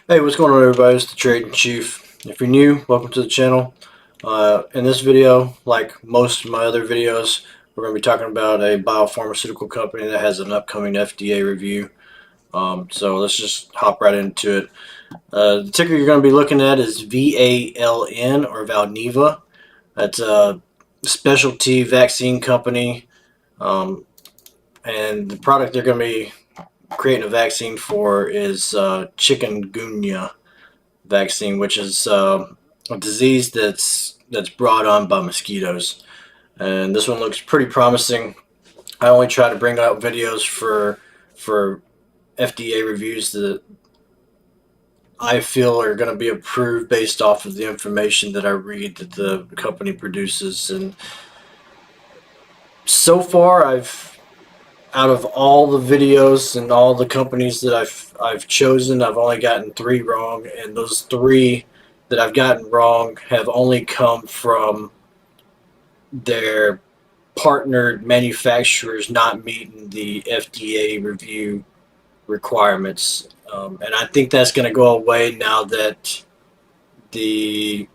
Hey, what's going on, everybody? It's the Trading Chief. If you're new, welcome to the channel. In this video, like most of my other videos, we're going to be talking about a biopharmaceutical company that has an upcoming FDA review. So let's just hop right into it. The ticker you're going to be looking at is VALN or Valneva. That's a specialty vaccine company, and the product they're going to be creating a vaccine for is chikungunya vaccine, which is a disease that's brought on by mosquitoes. And this one looks pretty promising. I only try to bring out videos for FDA reviews that I feel are going to be approved based off of the information that I read that the company produces. And so far, I've out of all the videos and all the companies that I've chosen, I've only gotten 3 wrong, and those 3 that I've gotten wrong have only come from their partnered manufacturers not meeting the FDA review requirements. And I think that's going to go away now that the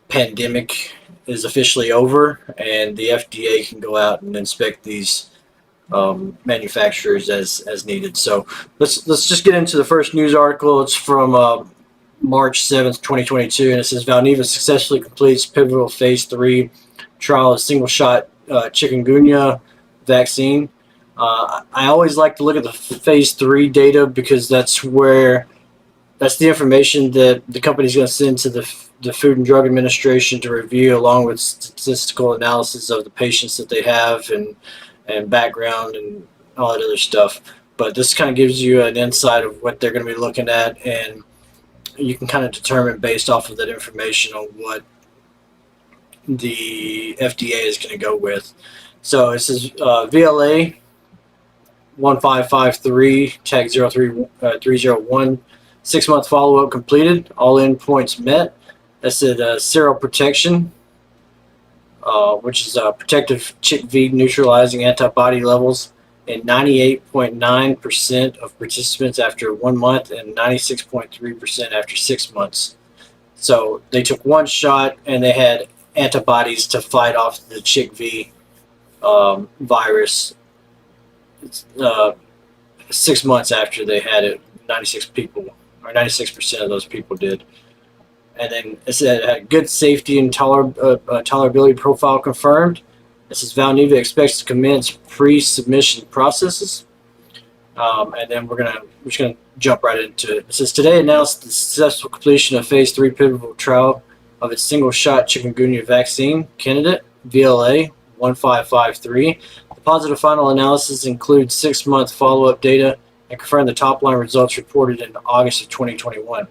pandemic is officially over and the FDA can go out and inspect these manufacturers as needed. So let's just get into the first news article. It's from March 7th, 2022, and it says Valneva successfully completes pivotal phase 3 trial of single shot chikungunya vaccine. I always like to look at the phase 3 data because that's the information that the company's going to send to the Food and Drug Administration to review, along with statistical analysis of the patients that they have and background and all that other stuff. But this kind of gives you an insight of what they're going to be looking at, and you can kind of determine based off of that information on what the FDA is going to go with. So it says VLA 1553 tag 03301 6-month follow-up completed, all endpoints met. That said seroprotection, which is protective CHIKV neutralizing antibody levels in 98.9% of participants after 1 month and 96.3% after 6 months. So they took 1 shot and they had antibodies to fight off the CHIKV virus 6 months after they had it. 96% of those people did. And then it said it had good safety and tolerability profile confirmed. It says Valneva expects to commence pre-submission processes. And then we're just gonna jump right into it. It says today announced the successful completion of phase 3 pivotal trial of its single-shot chikungunya vaccine candidate VLA 1553. The positive final analysis includes 6-month follow-up data and confirmed the top-line results reported in August of 2021.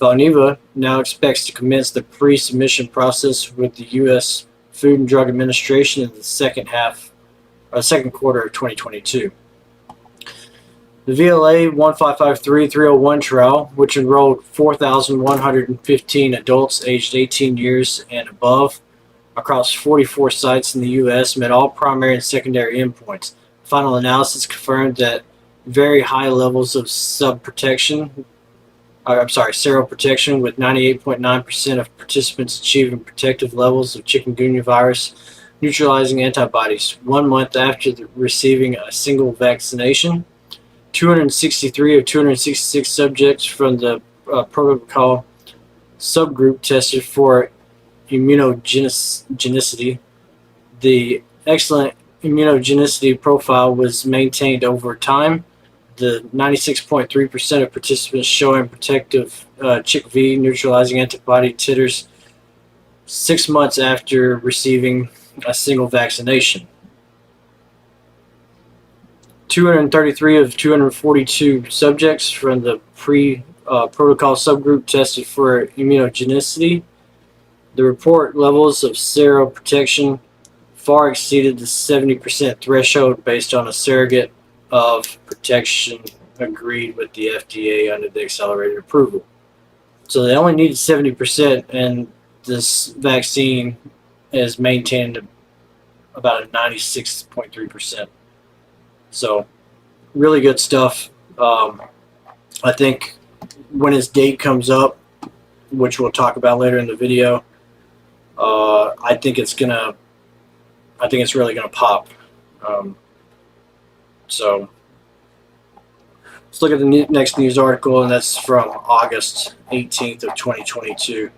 Valneva now expects to commence the pre-submission process with the U.S. Food and Drug Administration in the second quarter of 2022. The VLA 1553-301 trial, which enrolled 4,115 adults aged 18 years and above across 44 sites in the U.S., met all primary and secondary endpoints. Final analysis confirmed that very high levels of seroprotection, with 98.9% of participants achieving protective levels of chikungunya virus neutralizing antibodies 1 month after receiving a single vaccination. 263 of 266 subjects from the protocol subgroup tested for immunogenicity. The excellent immunogenicity profile was maintained over time. The 96.3% of participants showing protective CHIKV neutralizing antibody titers 6 months after receiving a single vaccination. 233 of 242 subjects from the protocol subgroup tested for immunogenicity. The report levels of seroprotection far exceeded the 70% threshold based on a surrogate of protection agreed with the FDA under the accelerated approval. So they only needed 70%, and this vaccine is maintained about a 96.3%. So really good stuff. I think when his date comes up, which we'll talk about later in the video, I think it's really gonna pop. So let's look at the next news article, and that's from August 18th of 2022.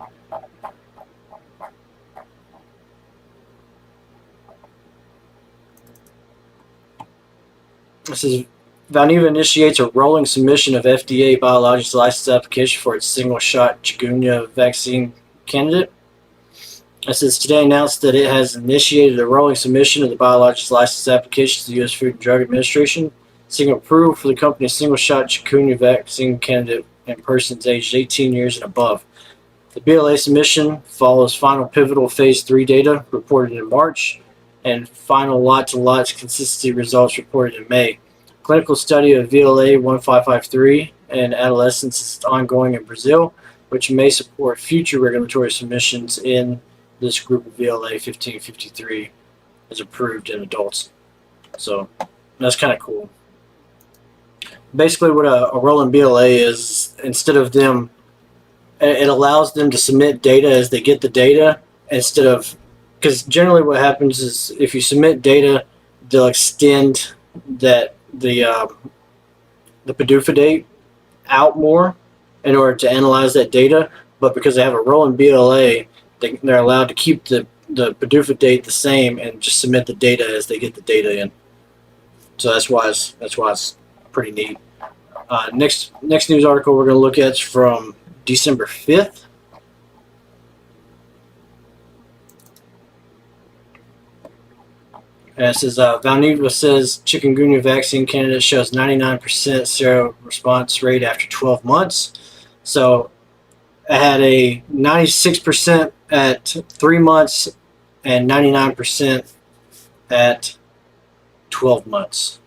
This is Valneva initiates a rolling submission of FDA biologics license application for its single-shot chikungunya vaccine candidate. It says today announced that it has initiated a rolling submission of the biologics license application to the U.S. Food and Drug Administration, seeking approval for the company's single-shot chikungunya vaccine candidate in persons aged 18 years and above. The BLA submission follows final pivotal phase 3 data reported in March and final lot-to-lot consistency results reported in May. Clinical study of VLA 1553 in adolescents is ongoing in Brazil, which may support future regulatory submissions in this group of VLA 1553 is approved in adults. So that's kind of cool. Basically what a rolling BLA is, instead of them, it allows them to submit data as they get the data, instead of, because generally what happens is if you submit data, they'll extend the PDUFA date out more in order to analyze that data. But because they have a rolling BLA, they're allowed to keep the PDUFA date the same and just submit the data as they get the data in. So that's why it's pretty neat. Next news article we're going to look at is from December 5th. And it says, Valneva says chikungunya vaccine candidate shows 99% seroresponse rate after 12 months. So it had a 96% at 3 months and 99% at 12 months.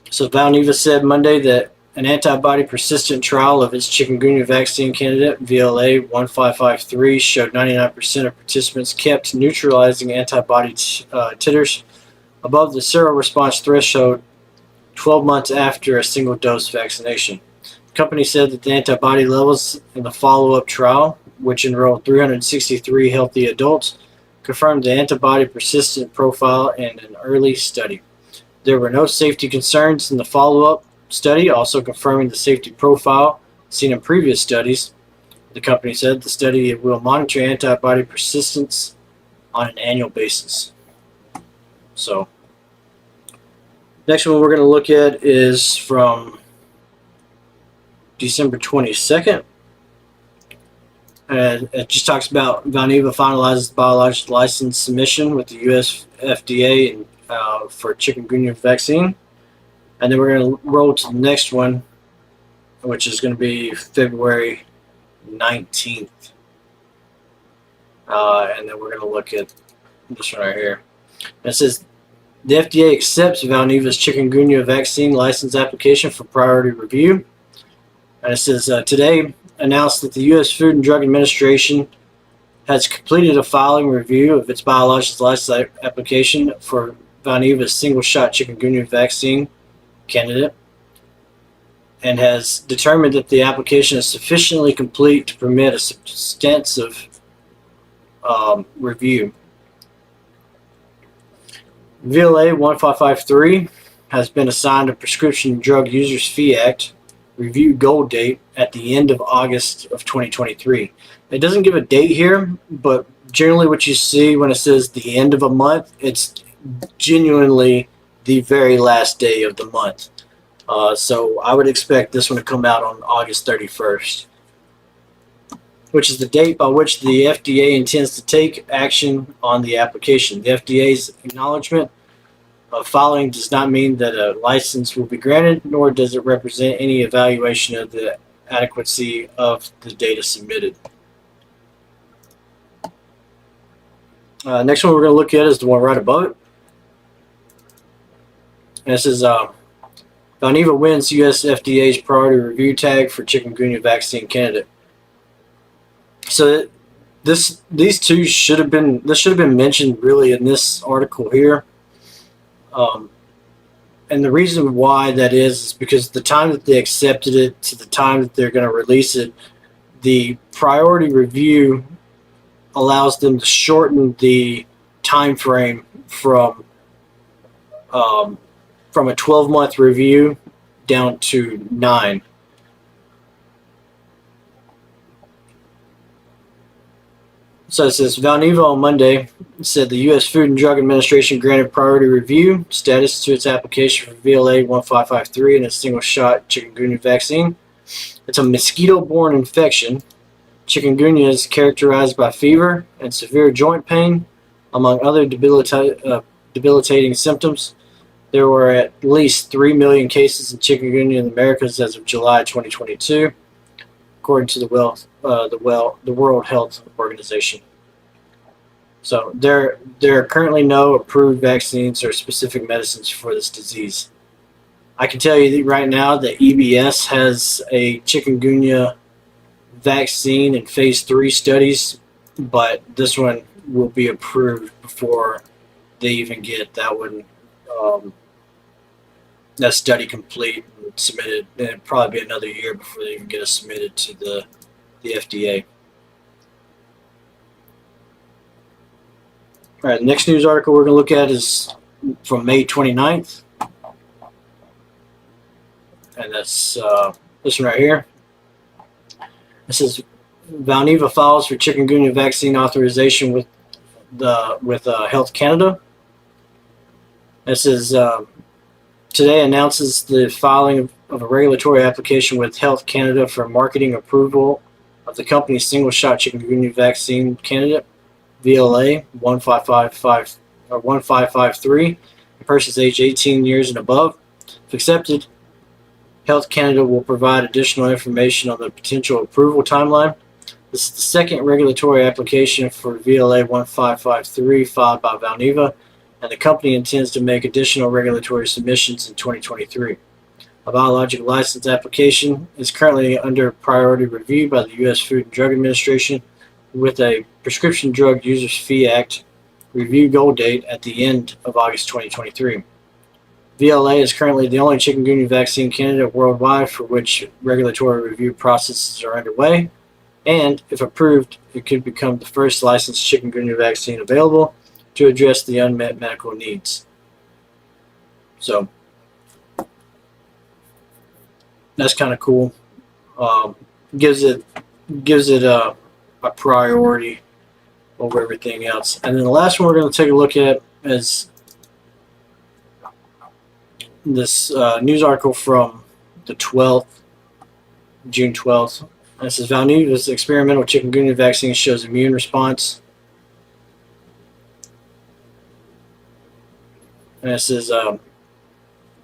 So Valneva said Monday that an antibody persistent trial of its chikungunya vaccine candidate, VLA 1553, showed 99% of participants kept neutralizing antibody titers above the seroresponse threshold 12 months after a single dose vaccination. The company said that the antibody levels in the follow-up trial, which enrolled 363 healthy adults, confirmed the antibody persistent profile in an early study. There were no safety concerns in the follow-up study, also confirming the safety profile seen in previous studies. The company said the study will monitor antibody persistence on an annual basis. So, next one we're going to look at is from December 22nd. And it just talks about Valneva finalizes the biologics license submission with the U.S. FDA for chikungunya vaccine. And then we're going to roll to the next one, which is going to be February 19th. And then we're going to look at this one right here. It says, the FDA accepts Valneva's chikungunya vaccine license application for priority review. And it says, today announced that the U.S. Food and Drug Administration has completed a filing review of its biologics license application for Valneva's single-shot chikungunya vaccine candidate and has determined that the application is sufficiently complete to permit a substantive review. VLA 1553 has been assigned a Prescription Drug Users Fee Act review goal date at the end of August of 2023. It doesn't give a date here, but generally what you see when it says the end of a month, it's genuinely the very last day of the month. So I would expect this one to come out on August 31st, which is the date by which the FDA intends to take action on the application. The FDA's acknowledgement of filing does not mean that a license will be granted, nor does it represent any evaluation of the adequacy of the data submitted. Next one we're going to look at is the one right above it. And this is Valneva wins U.S. FDA's priority review tag for chikungunya vaccine candidate. So these two should have been mentioned really in this article here. And the reason why that is because the time that they accepted it to the time that they're going to release it, the priority review allows them to shorten the time frame from a 12-month review down to 9. So it says Valneva on Monday said the U.S. Food and Drug Administration granted priority review status to its application for VLA 1553 and a single-shot chikungunya vaccine. It's a mosquito-borne infection. Chikungunya is characterized by fever and severe joint pain, among other debilitating symptoms. There were at least 3 million cases of chikungunya in the Americas as of July 2022, according to the World Health Organization. So there are currently no approved vaccines or specific medicines for this disease. I can tell you that right now that EBS has a chikungunya vaccine in phase 3 studies, but this one will be approved before they even get that one, that study complete and submitted. And it'll probably be another year before they even get it submitted to the FDA. All right, the next news article we're going to look at is from May 29th. And that's this one right here. It says Valneva files for chikungunya vaccine authorization with Health Canada. It says today announces the filing of a regulatory application with Health Canada for marketing approval of the company's single-shot chikungunya vaccine candidate, VLA 1553, in persons aged 18 years and above. If accepted, Health Canada will provide additional information on the potential approval timeline. This is the second regulatory application for VLA 1553 filed by Valneva, and the company intends to make additional regulatory submissions in 2023. A biologic license application is currently under priority review by the U.S. Food and Drug Administration with a Prescription Drug Users Fee Act review goal date at the end of August 2023. VLA is currently the only chikungunya vaccine candidate worldwide for which regulatory review processes are underway, and if approved, it could become the first licensed chikungunya vaccine available to address the unmet medical needs. So that's kind of cool. Gives it a priority over everything else. And then the last one we're going to take a look at is this news article from the 12th, June 12th. And it says Valneva's experimental chikungunya vaccine shows immune response. And it says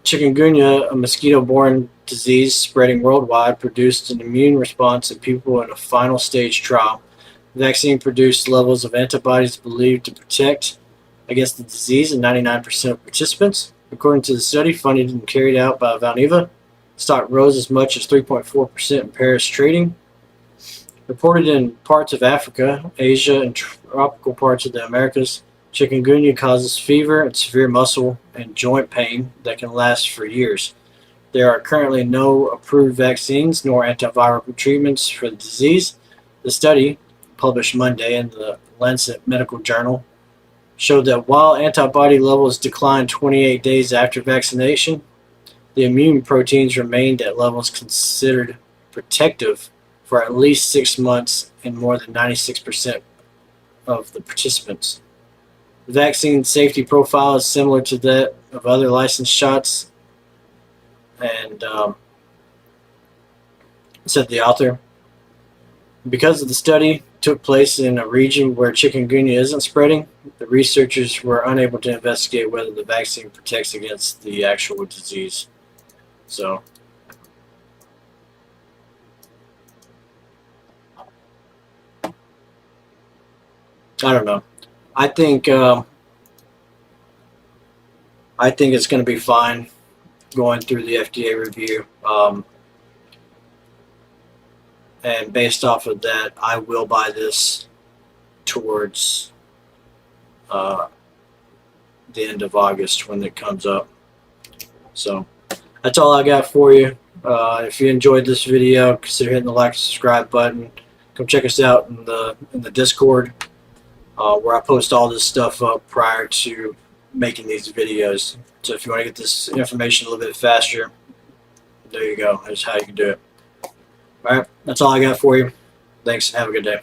chikungunya, a mosquito-borne disease spreading worldwide, produced an immune response in people in a final stage trial. The vaccine produced levels of antibodies believed to protect against the disease in 99% of participants. According to the study, funded and carried out by Valneva, stock rose as much as 3.4% in Paris trading. Reported in parts of Africa, Asia, and tropical parts of the Americas, chikungunya causes fever and severe muscle and joint pain that can last for years. There are currently no approved vaccines nor antiviral treatments for the disease. The study, published Monday in the Lancet Medical Journal, showed that while antibody levels declined 28 days after vaccination, the immune proteins remained at levels considered protective for at least 6 months in more than 96% of the participants. The vaccine safety profile is similar to that of other licensed shots, and said the author. Because of the study took place in a region where chikungunya isn't spreading, the researchers were unable to investigate whether the vaccine protects against the actual disease. So, I don't know. I think it's going to be fine going through the FDA review. And based off of that, I will buy this towards the end of August when it comes up. So that's all I got for you. If you enjoyed this video, consider hitting the like and subscribe button. Come check us out in the Discord, where I post all this stuff up prior to making these videos. So if you want to get this information a little bit faster, there you go. That's how you can do it. All right, that's all I got for you. Thanks, and have a good day.